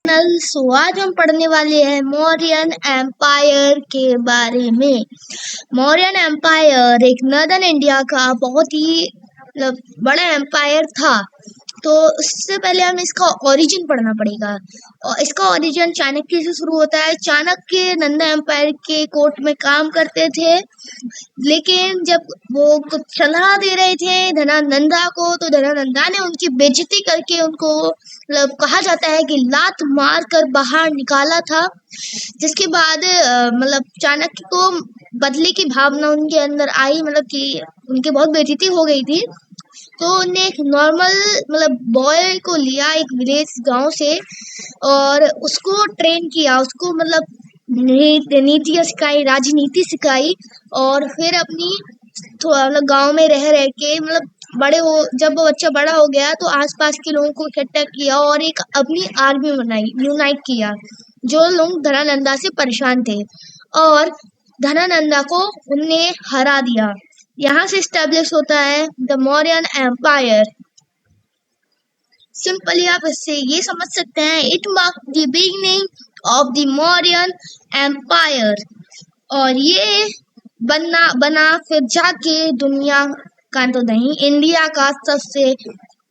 सो आज हम पढ़ने वाले हैं मौर्यन एम्पायर के बारे में। मौर्यन एम्पायर एक नॉर्दर्न इंडिया का बहुत ही बड़ा एम्पायर था। तो उससे पहले हमें इसका ओरिजिन पढ़ना पड़ेगा और इसका ओरिजिन चाणक्य से शुरू होता है। चाणक्य नंदा एम्पायर के कोर्ट में काम करते थे, लेकिन जब वो कुछ सलाह दे रहे थे धनानंदा को, तो धनानंदा ने उनकी बेइज्जती करके उनको कहा जाता है कि लात मार कर बाहर निकाला था। जिसके बाद चाणक्य को बदले की भावना उनके अंदर आई, कि उनकी बहुत बेइज्जती हो गई थी। तो उन्हें एक नॉर्मल बॉय को लिया एक विलेज गांव से और उसको ट्रेन किया, उसको नीतियाँ सिखाई, राजनीति सिखाई और फिर अपनी गांव में रह के जब वो बच्चा बड़ा हो गया तो आसपास के लोगों को इकट्ठा किया और एक अपनी आर्मी बनाई, यूनाइट किया। जो लोग धनानंदा से परेशान थे और धनानंदा को उनने हरा दिया। यहाँ से स्टैब्लिश होता है द मौर्यन एम्पायर। सिंपली आप इससे ये समझ सकते हैं, it mark the beginning of the Mauryan empire. और ये बना फिर जाके दुनिया का तो नहीं, इंडिया का सबसे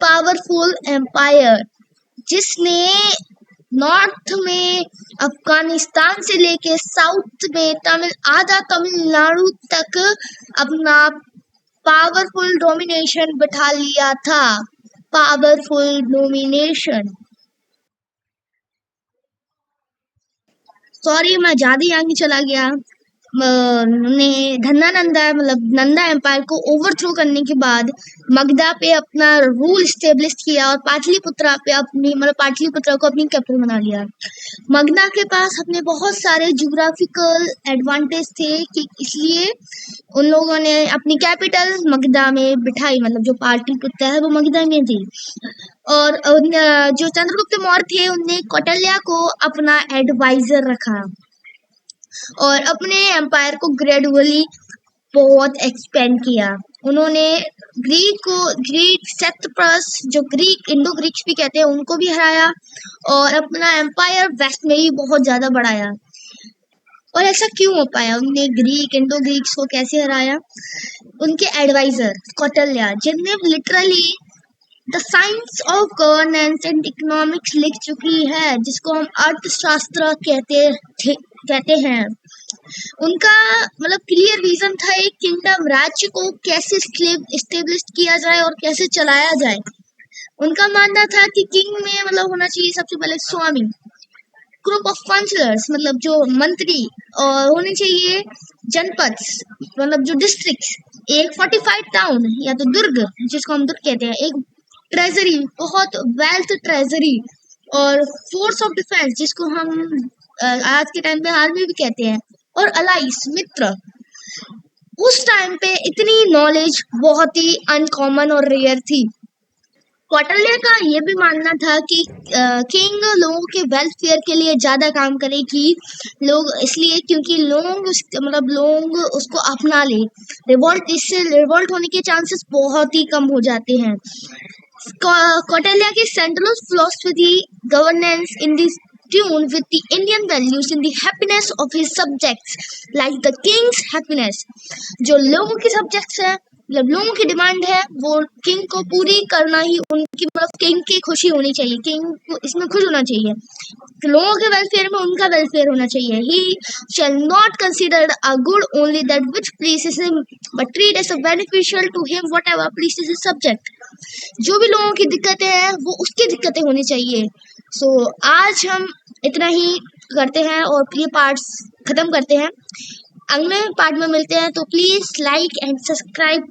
पावरफुल एम्पायर, जिसने नॉर्थ में अफगानिस्तान से लेके साउथ में आधा तमिलनाडु तक अपना पावरफुल डोमिनेशन बिठा लिया था। पावरफुल डोमिनेशन, सॉरी मैं ज्यादा आगे चला गया। नंदा एम्पायर को ओवरथ्रो करने के बाद मगधा पे अपना रूल स्टेब्लिश किया और पाटलिपुत्रा को अपनी कैपिटल बना लिया। मगधा के पास अपने बहुत सारे ज्योग्राफिकल एडवांटेज थे कि इसलिए उन लोगों ने अपनी कैपिटल मगधा में बिठाई, जो पाटलिपुत्रा है वो मगधा में थी। और जो चंद्रगुप्त मौर्य थे उनने कौटिल्य को अपना एडवाइजर रखा और अपने एम्पायर को ग्रेजुअली बहुत एक्सपेंड किया। उन्होंने ग्रीक सेप्टप्रस, जो इंडो ग्रीक्स भी कहते हैं, उनको भी हराया और अपना एम्पायर वेस्ट में भी बहुत ज्यादा बढ़ाया। और ऐसा क्यों हो पाया? उनने इंडो ग्रीक्स को कैसे हराया? उनके एडवाइजर कौटिल्य, जिनने literally the science of governance and economics लिख चुकी है, जिसको हम अर्थशास्त्र कहते हैं। उनका क्लियर विजन था एक किंगडम, राज्य को कैसे एस्टेब्लिश किया जाए और कैसे चलाया जाए। उनका मानना था कि किंग में होना चाहिए सबसे पहले स्वामी, ग्रुप ऑफ काउंसलर्स जो मंत्री, और होने चाहिए जनपद जो डिस्ट्रिक्ट्स, एक फोर्टिफाइड टाउन या तो दुर्ग, जिसको हम दुर्ग कहते हैं, एक ट्रेजरी, बहुत वेल्थ ट्रेजरी, और फोर्स ऑफ डिफेंस, जिसको हम आज के टाइम पे आर्मी भी कहते हैं, और अलाइस, मित्र। उस टाइम पे इतनी नॉलेज बहुत ही अनकॉमन और रेयर थी। कौटिल्य का ये भी मानना था कि किंग लोगों के वेलफेयर के लिए ज्यादा काम करे कि लोग, इसलिए क्योंकि लोग उसको अपना ले, इससे रिवोल्ट होने के चांसेस बहुत ही कम हो जाते हैं। कौटिल्य की central philosophy governance in the tune with the Indian values in the happiness of his subjects, like the king's happiness। जो लोगों के सब्जेक्ट्स है, लोगों की डिमांड है, वो किंग को पूरी करना ही उनकी, किंग की खुशी होनी चाहिए, किंग इसमें खुश होना चाहिए, लोगों के वेलफेयर में उनका वेलफेयर होना चाहिए। He shall not consider a good only that which pleases him, but treat as a beneficial to him whatever pleases his subject। जो भी लोगों की दिक्कतें हैं वो उसकी दिक्कतें होनी चाहिए। आज हम इतना ही करते हैं और ये पार्ट्स खत्म करते हैं। अगले पार्ट में मिलते हैं, तो प्लीज लाइक एंड सब्सक्राइब।